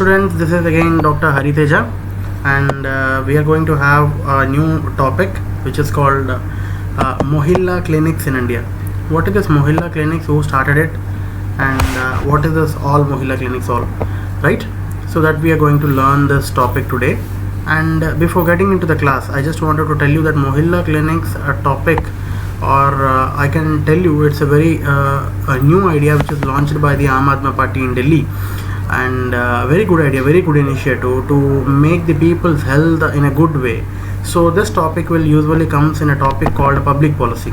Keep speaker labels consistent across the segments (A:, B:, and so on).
A: students, this is again Dr. Hariteja, and we are going to have a new topic which is called Mohilla Clinics in India. What is this Mohilla Clinics? Who started it? And what is this all Mohilla Clinics all? Right? So that we are going to learn this topic today. And before getting into the class, I just wanted to tell you that Mohilla Clinics topic, or I can tell you it's a very a new idea which is launched by the Aam Aadmi Party in Delhi, and very good idea, very good initiative to make the people's health in a good way. So this topic will usually comes in a topic called public policy.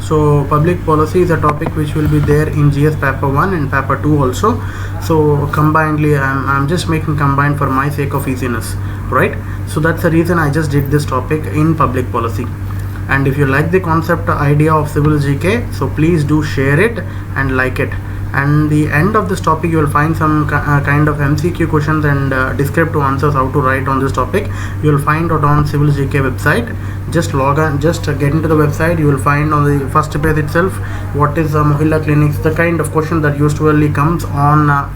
A: So public policy is a topic which will be there in GS paper 1 and paper 2 also. So combinedly I'm just making combined for my sake of easiness, right? So that's the reason I just did this topic in public policy. And if you like the concept idea of civil GK, so please do share it and like it. And the end of this topic you will find some kind of MCQ questions and descriptive answers how to write on this topic. You will find out on civil GK website. Just log on, just get into the website. You will find on the first page itself what is Mohilla Clinics, the kind of question that usually comes on at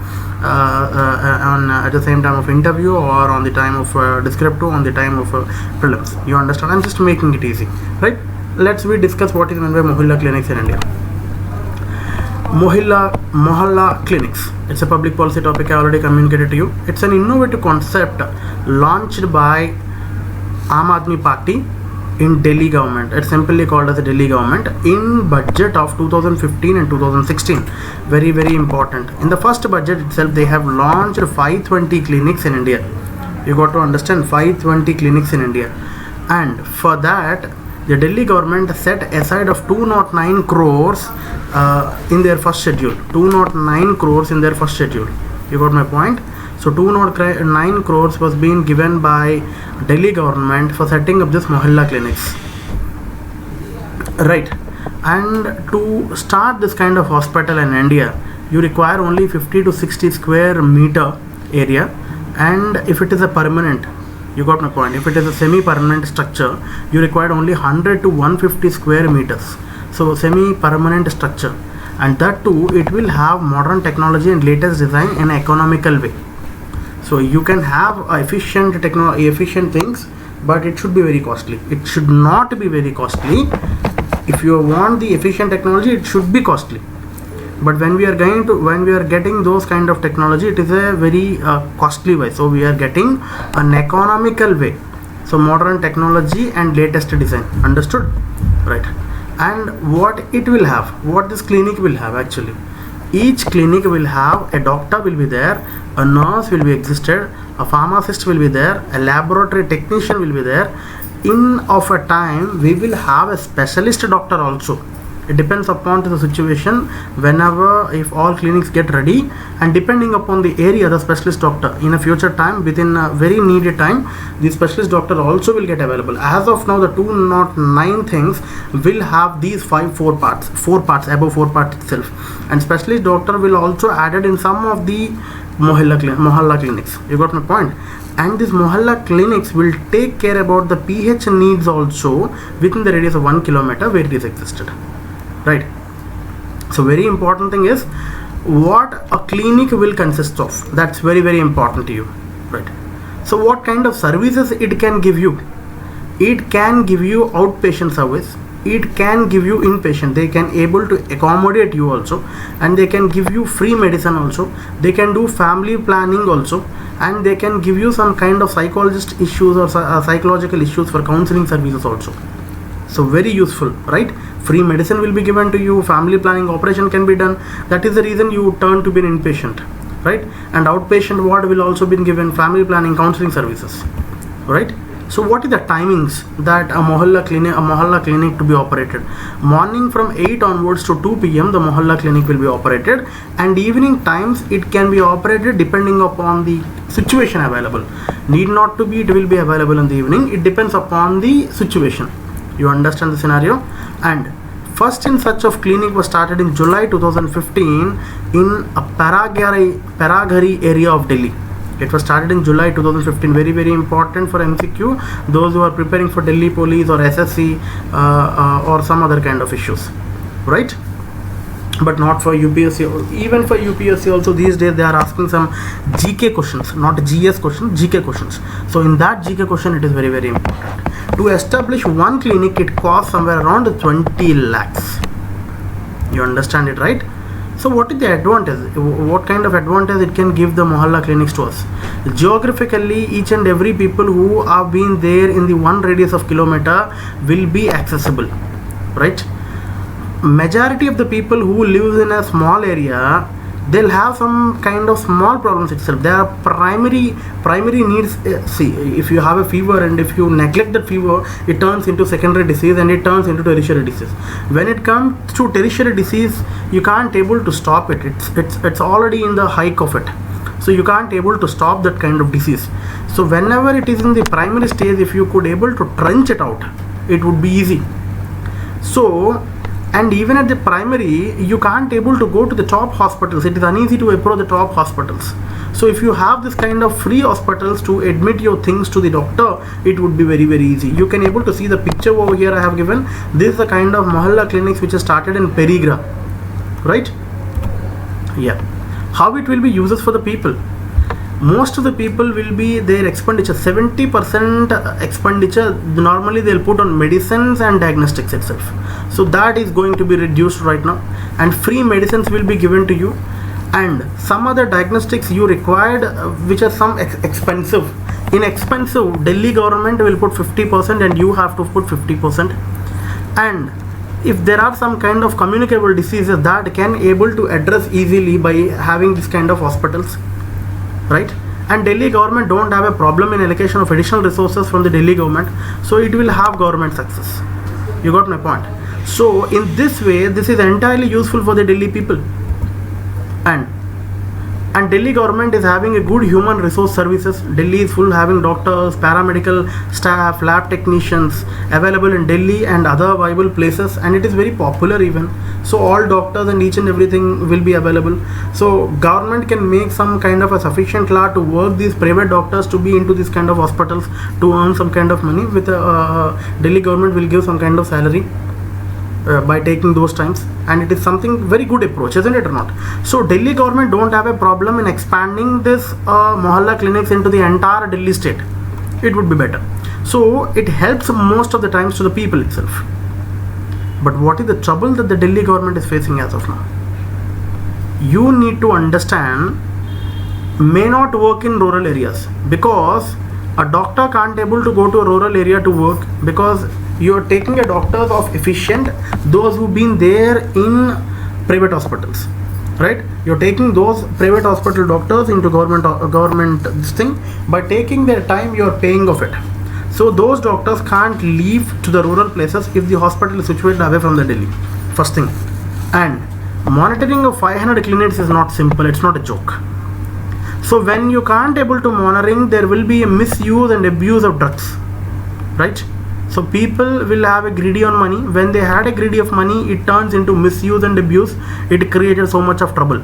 A: the same time of interview, or on the time of descriptive, on the time of prelims. You understand? I'm just making it easy, right? Let's discuss what is meant by Mohilla Clinics in India. Mohalla Clinics, it's a public policy topic I already communicated to you. It's an innovative concept launched by Aam Aadmi Party in Delhi government. It's simply called as the Delhi government in budget of 2015 and 2016. Very, very important. In the first budget itself, they have launched 520 clinics in India. You got to understand, 520 clinics in India. And for that, the Delhi government set aside of 209 crores in their first schedule. 209 crores in their first schedule. You got my point? So 209 crores was being given by Delhi government for setting up this Mohilla clinics. Right. And to start this kind of hospital in India, you require only 50 to 60 square meter area. And if it is a permanent, you got my point, if it is a semi-permanent structure, you require only 100 to 150 square meters. So semi-permanent structure, and that too it will have modern technology and latest design in an economical way. So you can have efficient things, but it should be very costly. It should not be very costly. If you want the efficient technology, it should be costly. But when we are getting those kind of technology, it is a very costly way. So we are getting an economical way. So modern technology and latest design. Understood? Right. And what it will have, what this clinic will have actually. Each clinic will have a doctor will be there, a nurse will be existed, a pharmacist will be there, a laboratory technician will be there. In of a time, we will have a specialist doctor also. It depends upon the situation. Whenever, if all clinics get ready, and depending upon the area, the specialist doctor in a future time, within a very needed time, the specialist doctor also will get available. As of now, the 209 things will have these four parts above 4 parts itself, and specialist doctor will also added in some of the Mohalla clinics. You got my point? And these Mohalla clinics will take care about the PH needs also within the radius of 1 kilometer where it is existed. Right. So very important thing is what a clinic will consist of. That's very, very important to you. Right. So what kind of services it can give you? It can give you outpatient service. It can give you inpatient. They can able to accommodate you also, and they can give you free medicine also. They can do family planning also, and they can give you some kind of psychologist issues or psychological issues for counseling services also. So very useful, right? Free medicine will be given to you, family planning operation can be done. That is the reason you turn to be an inpatient, right? And outpatient ward will also be given family planning counseling services, right? So what is the timings that a Mohalla clinic to be operated? Morning from 8 onwards to 2 p.m. the Mohalla clinic will be operated, and evening times it can be operated depending upon the situation available. Need not to be, it will be available in the evening. It depends upon the situation. You understand the scenario? And first in such of clinic was started in July 2015 in a Paraghari area of Delhi. It was started in July 2015. Very, very important for MCQ, those who are preparing for Delhi police or SSC or some other kind of issues, right? but not for UPSC. Even for UPSC also these days they are asking some GK questions, not GS questions, GK questions. So in that GK question it is very, very important. To establish one clinic, it costs somewhere around 20 lakhs. You understand it, right? So what is the advantage? What kind of advantage it can give the Mohalla clinics to us? Geographically, each and every people who have been there in the 1 radius of kilometer will be accessible, right? Majority of the people who live in a small area, they'll have some kind of small problems itself. There are primary needs. See, if you have a fever and if you neglect that fever, it turns into secondary disease and it turns into tertiary disease. When it comes to tertiary disease, you can't able to stop it. It's already in the hike of it. So you can't able to stop that kind of disease. So whenever it is in the primary stage, if you could able to trench it out, it would be easy. So, and even at the primary, you can't able to go to the top hospitals. It is uneasy to approach the top hospitals. So if you have this kind of free hospitals to admit your things to the doctor, it would be very, very easy. You can able to see the picture over here I have given. This is the kind of Mohalla clinics which is started in Perigra, right? Yeah. How it will be uses for the people? Most of the people will be their expenditure, 70% expenditure normally they'll put on medicines and diagnostics itself. So that is going to be reduced right now, and free medicines will be given to you, and some other diagnostics you required which are some expensive. In expensive, Delhi government will put 50% and you have to put 50%. And if there are some kind of communicable diseases that can able to address easily by having this kind of hospitals, right? And Delhi government don't have a problem in allocation of additional resources from the Delhi government, so it will have government success. You got my point? So in this way, this is entirely useful for the Delhi people, and Delhi government is having a good human resource services. Delhi is full having doctors, paramedical staff, lab technicians available in Delhi and other viable places, and it is very popular even. So all doctors and each and everything will be available. So government can make some kind of a sufficient law to work these private doctors to be into this kind of hospitals to earn some kind of money. With Delhi government will give some kind of salary by taking those times, and it is something very good approach, isn't it or not? So Delhi government don't have a problem in expanding this Mohalla clinics into the entire Delhi state. It would be better. So it helps most of the times to the people itself. But what is the trouble that the Delhi government is facing as of now? You need to understand, may not work in rural areas, because a doctor can't able to go to a rural area to work, because you are taking a doctors of efficient, those who've been there in private hospitals, right? You're taking those private hospital doctors into government this thing. By taking their time, you are paying of it. So those doctors can't leave to the rural places if the hospital is situated away from the Delhi. First thing. And monitoring of 500 clinics is not simple. It's not a joke. So when you can't able to monitoring, there will be a misuse and abuse of drugs, right? So people will have a greedy on money. When they had a greedy of money, it turns into misuse and abuse. It created so much of trouble,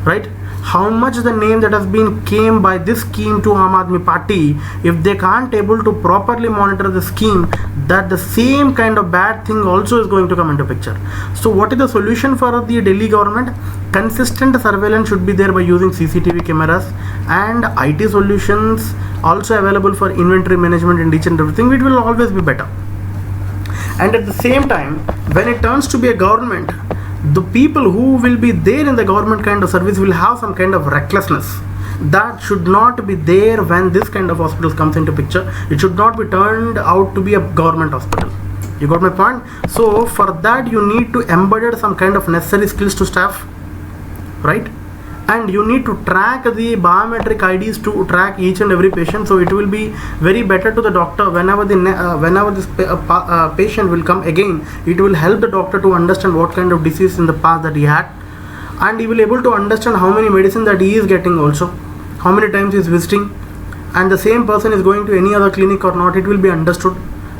A: right? How much the name that has been came by this scheme to Aam Aadmi Party, if they can't able to properly monitor the scheme, that the same kind of bad thing also is going to come into picture. So what is the solution for the Delhi government? Consistent surveillance should be there by using CCTV cameras, and IT solutions also available for inventory management and each and everything. It will always be better. And at the same time, when it turns to be a government, the people who will be there in the government kind of service will have some kind of recklessness. That should not be there when this kind of hospitals comes into picture. It should not be turned out to be a government hospital. You got my point? So for that you need to embed some kind of necessary skills to staff, right? And you need to track the biometric IDs to track each and every patient. So it will be very better to the doctor whenever this patient will come again. It will help the doctor to understand what kind of disease in the past that he had, and he will able to understand how many medicine that he is getting also, how many times he is visiting, and the same person is going to any other clinic or not. It will be understood,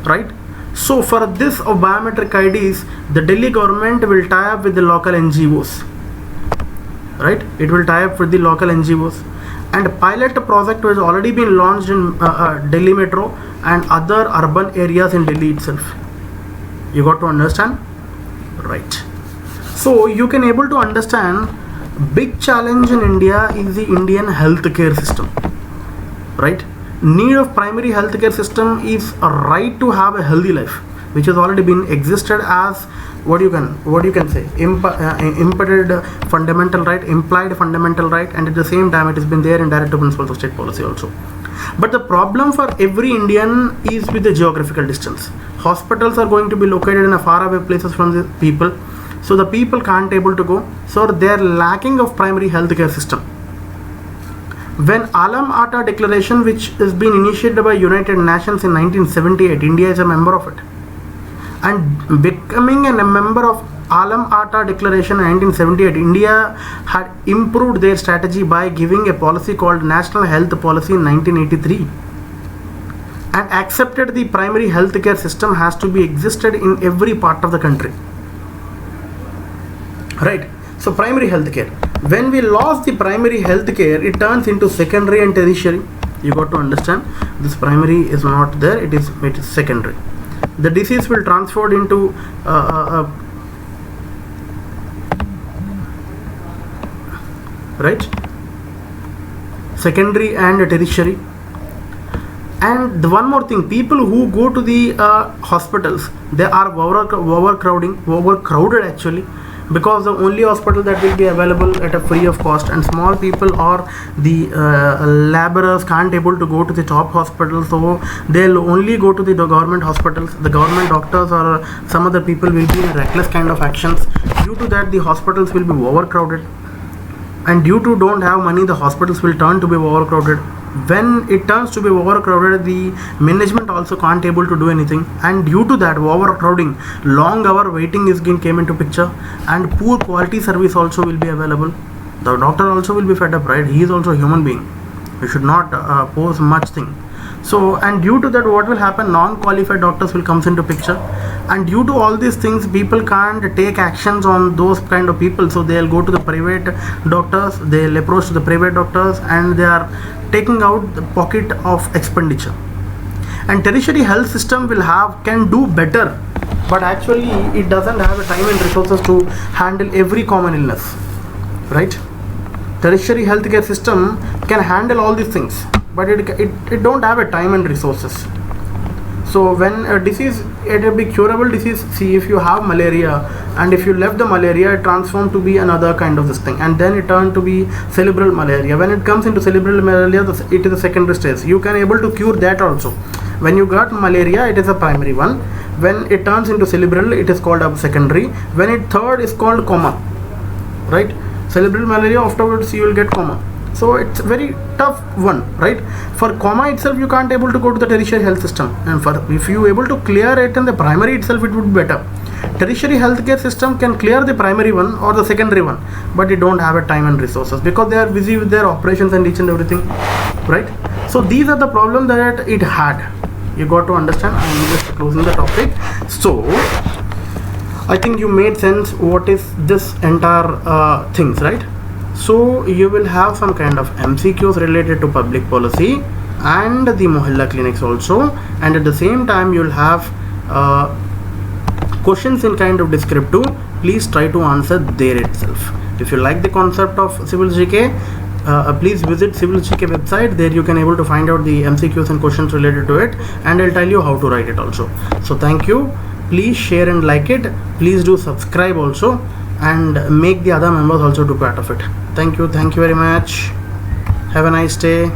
A: right? So for this of biometric IDs, the Delhi government will tie up with the local NGOs. Right, it will tie up with the local NGOs, and a pilot project has already been launched in Delhi Metro and other urban areas in Delhi itself. You got to understand, right? So you can able to understand big challenge in India is the Indian healthcare system, right? Need of primary healthcare system is a right to have a healthy life, which has already been existed as what you can say implied fundamental right, and at the same time it has been there in directive principles of state policy also. But the problem for every Indian is with the geographical distance. Hospitals are going to be located in a faraway places from the people, so the people can't able to go, so they are lacking of primary healthcare system. When Alam Ata Declaration, which has been initiated by United Nations in 1978, India is a member of it, and becoming a member of Alam Ata Declaration in 1978, India had improved their strategy by giving a policy called National Health Policy in 1983, and accepted the primary healthcare system has to be existed in every part of the country, right? So primary healthcare, when we lost the primary healthcare, it turns into secondary and tertiary. You got to understand, this primary is not there, it is secondary. The disease will transfer into right, secondary and tertiary. And the one more thing, people who go to the hospitals, they are overcrowded actually, because the only hospital that will be available at a free of cost, and small people or the laborers can't able to go to the top hospitals, so they'll only go to the government hospitals. The government doctors or some other people will be in reckless kind of actions. Due to that, the hospitals will be overcrowded, and due to don't have money, the hospitals will turn to be overcrowded. When it turns to be overcrowded, the management also can't able to do anything, and due to that overcrowding, long hour waiting is came into picture, and poor quality service also will be available. The doctor also will be fed up, right? He is also a human being. You should not pose much thing. So, and due to that, what will happen, non-qualified doctors will comes into picture, and due to all these things, people can't take actions on those kind of people, so they'll go to the private doctors, they'll approach to the private doctors, and they are taking out the pocket of expenditure. And tertiary health system can do better, but actually it doesn't have the time and resources to handle every common illness, right? Tertiary healthcare system can handle all these things, but it don't have a time and resources. So when a disease, it will be curable disease, see, if you have malaria, and if you left the malaria, it transformed to be another kind of this thing, and then it turned to be cerebral malaria. When it comes into cerebral malaria, it is a secondary stage. You can able to cure that also. When you got malaria, it is a primary one. When it turns into cerebral, it is called a secondary. When it third is called coma, right? Cerebral malaria, afterwards you will get coma. So it's very tough one, right? For coma itself, you can't able to go to the tertiary health system, and for if you able to clear it in the primary itself, it would be better. Tertiary healthcare system can clear the primary one or the secondary one, but it don't have a time and resources because they are busy with their operations and each and everything, right? So these are the problems that it had. You got to understand. I am just closing the topic. So I think you made sense what is this entire things, right? So you will have some kind of MCQs related to public policy and the Mohalla clinics also, and at the same time you will have questions in kind of descriptive. Please try to answer there itself. If you like the concept of Civil GK, please visit Civil GK website. There you can able to find out the MCQs and questions related to it, and I'll tell you how to write it also. So thank you. Please share and like it. Please do subscribe also, and make the other members also do part of it. Thank you very much. Have a nice day.